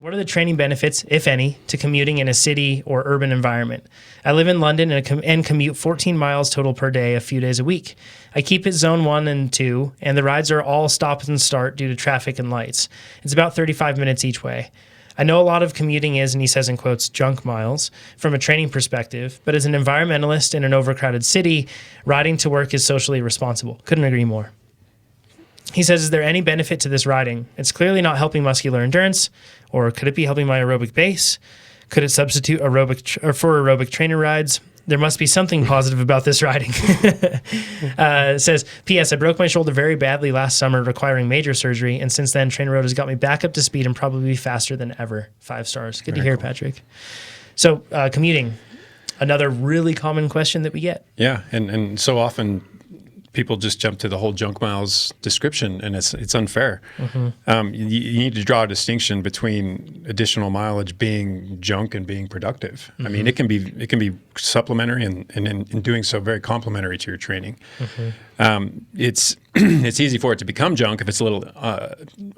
What are the training benefits, if any, to commuting in a city or urban environment? I live in London and commute 14 miles total per day, a few days a week. I keep it zone 1 and 2, and the rides are all stop and start due to traffic and lights. It's about 35 minutes each way. I know a lot of commuting is, and he says in quotes, junk miles from a training perspective, but as an environmentalist in an overcrowded city, riding to work is socially responsible. Couldn't agree more. He says, is there any benefit to this riding? It's clearly not helping muscular endurance, or could it be helping my aerobic base? Could it substitute for aerobic trainer rides? There must be something positive about this riding. It says, P.S. I broke my shoulder very badly last summer, requiring major surgery, and since then, TrainerRoad has got me back up to speed and probably faster than ever. 5 stars. Good to hear, Patrick. So, commuting, another really common question that we get. Yeah, and so often people just jump to the whole junk miles description, and it's unfair. Mm-hmm. You need to draw a distinction between additional mileage being junk and being productive. Mm-hmm. I mean, it can be supplementary, and in doing so, very complementary to your training. Mm-hmm. It's it's easy for it to become junk if it's a little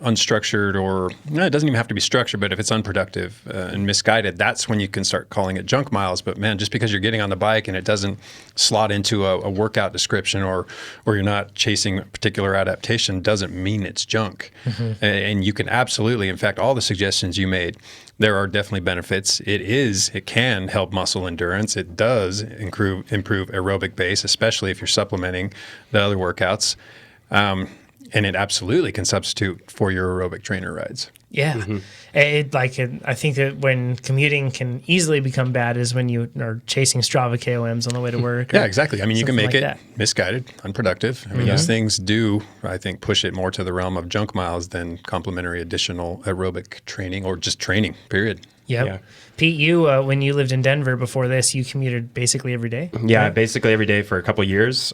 unstructured, or it doesn't even have to be structured, but if it's unproductive and misguided, that's when you can start calling it junk miles. But man, just because you're getting on the bike and it doesn't slot into a workout description, or you're not chasing a particular adaptation, doesn't mean it's junk. Mm-hmm. And you can absolutely, in fact, all the suggestions you made, there are definitely benefits. It can help muscle endurance. It does improve aerobic base, especially if you're supplementing the other workouts. And it absolutely can substitute for your aerobic trainer rides. Yeah. Mm-hmm. I think that when commuting can easily become bad is when you are chasing Strava KOMs on the way to work. Yeah, exactly. I mean, you can make like it misguided, unproductive. I mean, those things do, I think, push it more to the realm of junk miles than complementary additional aerobic training, or just training, period. Yep. Yeah. Pete, you, when you lived in Denver before this, you commuted basically every day? Yeah, right? Basically every day for a couple of years.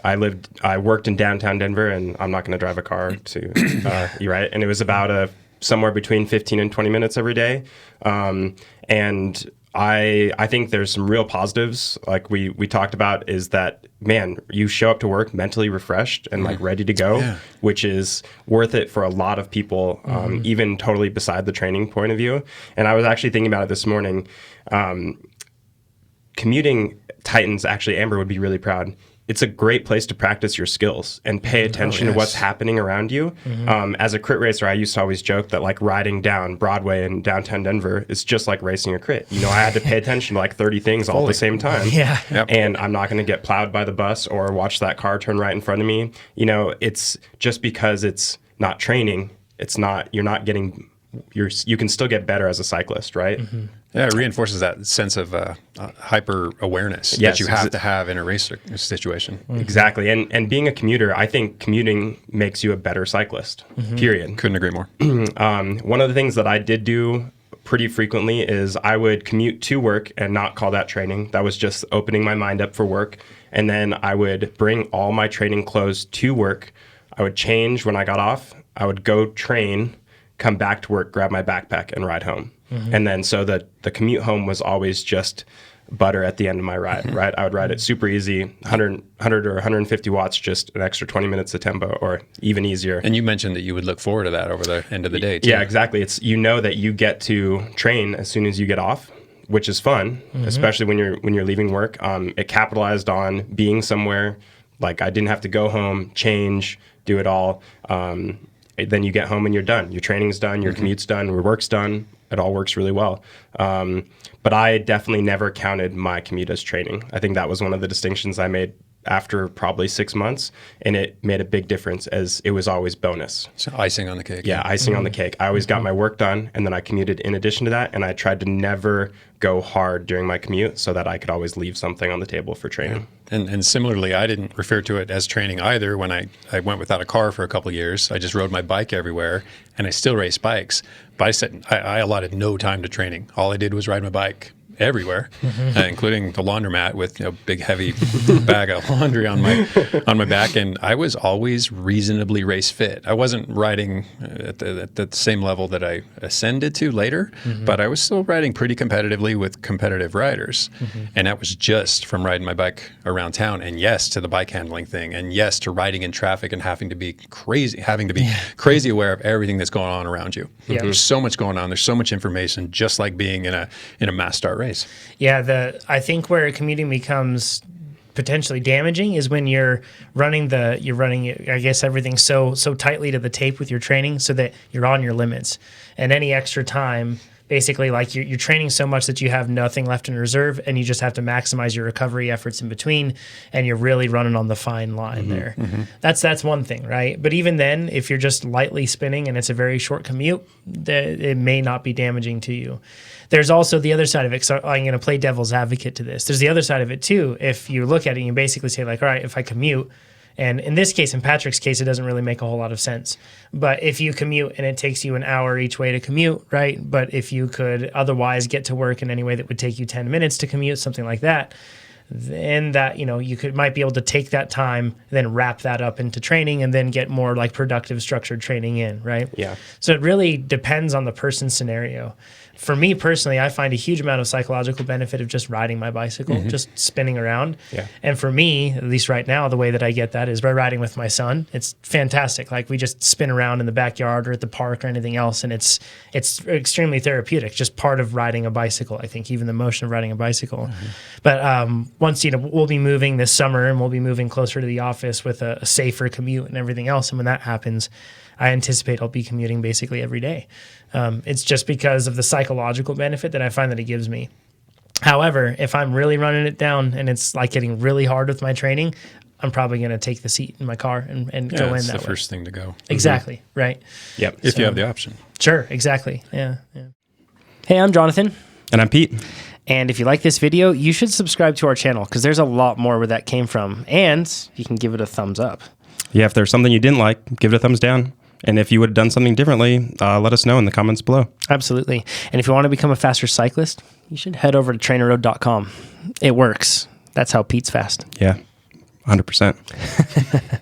I worked in downtown Denver, and I'm not going to drive a car to, you're right. And it was about somewhere between 15 and 20 minutes every day. And I think there's some real positives, like we talked about, is that, man, you show up to work mentally refreshed and like ready to go, which is worth it for a lot of people, even totally beside the training point of view. And I was actually thinking about it this morning. Commuting Titans, actually, Amber would be really proud. It's a great place to practice your skills and pay attention to what's happening around you. Mm-hmm. As a crit racer, I used to always joke that like riding down Broadway in downtown Denver is just like racing a crit. You know, I had to pay attention to like 30 things all at the same time. Yeah. Yep. And I'm not going to get plowed by the bus or watch that car turn right in front of me. You know, it's just because it's not training, you're not getting, you can still get better as a cyclist, right? Mm-hmm. Yeah, it reinforces that sense of hyper awareness that you have to have in a race situation. Mm-hmm. Exactly. And being a commuter, I think commuting makes you a better cyclist, period. Couldn't agree more. One of the things that I did do pretty frequently is I would commute to work and not call that training. That was just opening my mind up for work. And then I would bring all my training clothes to work. I would change when I got off. I would go train, come back to work, grab my backpack, and ride home. Mm-hmm. And then so the commute home was always just butter at the end of my ride, right? I would ride it super easy, 100 or 150 watts, just an extra 20 minutes of tempo, or even easier. And you mentioned that you would look forward to that over the end of the day, too. Yeah, exactly. It's, you know, that you get to train as soon as you get off, which is fun, especially when you're leaving work. It capitalized on being somewhere. Like, I didn't have to go home, change, do it all. Then you get home and you're done. Your training's done, your commute's done, your work's done. It all works really well. But I definitely never counted my commute as training. I think that was one of the distinctions I made after probably 6 months, and it made a big difference, as it was always bonus. So icing on the cake. Yeah, icing on the cake. I always got my work done, and then I commuted in addition to that, and I tried to never go hard during my commute so that I could always leave something on the table for training. Yeah. And similarly, I didn't refer to it as training either. When I went without a car for a couple of years, I just rode my bike everywhere, and I still race bikes. But I allotted no time to training. All I did was ride my bike everywhere, including the laundromat with a big heavy bag of laundry on my back. And I was always reasonably race fit. I wasn't riding at the same level that I ascended to later, but I was still riding pretty competitively with competitive riders. And that was just from riding my bike around town. And yes, to the bike handling thing, and yes, to riding in traffic and having to be crazy aware of everything that's going on around you. There's so much going on. There's so much information, just like being in a mass start race. Yeah, I think where commuting becomes potentially damaging is when you're running I guess everything so tightly to the tape with your training so that you're on your limits, and any extra time, basically, like you're training so much that you have nothing left in reserve, and you just have to maximize your recovery efforts in between, and you're really running on the fine line there. That's one thing, right? But even then, if you're just lightly spinning and it's a very short commute, it may not be damaging to you. There's also the other side of it. So I'm going to play devil's advocate to this. There's the other side of it too. If you look at it and you basically say like, all right, if I commute, and in this case, in Patrick's case, it doesn't really make a whole lot of sense. But if you commute and it takes you an hour each way to commute, right? But if you could otherwise get to work in any way that would take you 10 minutes to commute, something like that, then that, you might be able to take that time, then wrap that up into training and then get more like productive structured training in, right? Yeah. So it really depends on the person's scenario. For me personally, I find a huge amount of psychological benefit of just riding my bicycle, just spinning around. Yeah. And for me, at least right now, the way that I get that is by riding with my son. It's fantastic. Like we just spin around in the backyard or at the park or anything else, and it's extremely therapeutic. Just part of riding a bicycle, I think, even the motion of riding a bicycle. But once we'll be moving this summer, and we'll be moving closer to the office with a safer commute and everything else. And when that happens, I anticipate I'll be commuting basically every day. It's just because of the psychological benefit that I find that it gives me. However, if I'm really running it down and it's like getting really hard with my training, I'm probably going to take the seat in my car and go in that way. That's the first thing to go. Exactly, right. Yep. If you have the option. Sure, exactly. Yeah. Hey, I'm Jonathan. And I'm Pete. And if you like this video, you should subscribe to our channel because there's a lot more where that came from. And you can give it a thumbs up. Yeah, if there's something you didn't like, give it a thumbs down. And if you would have done something differently, let us know in the comments below. Absolutely. And if you want to become a faster cyclist, you should head over to TrainerRoad.com. It works. That's how Pete's fast. Yeah, 100%.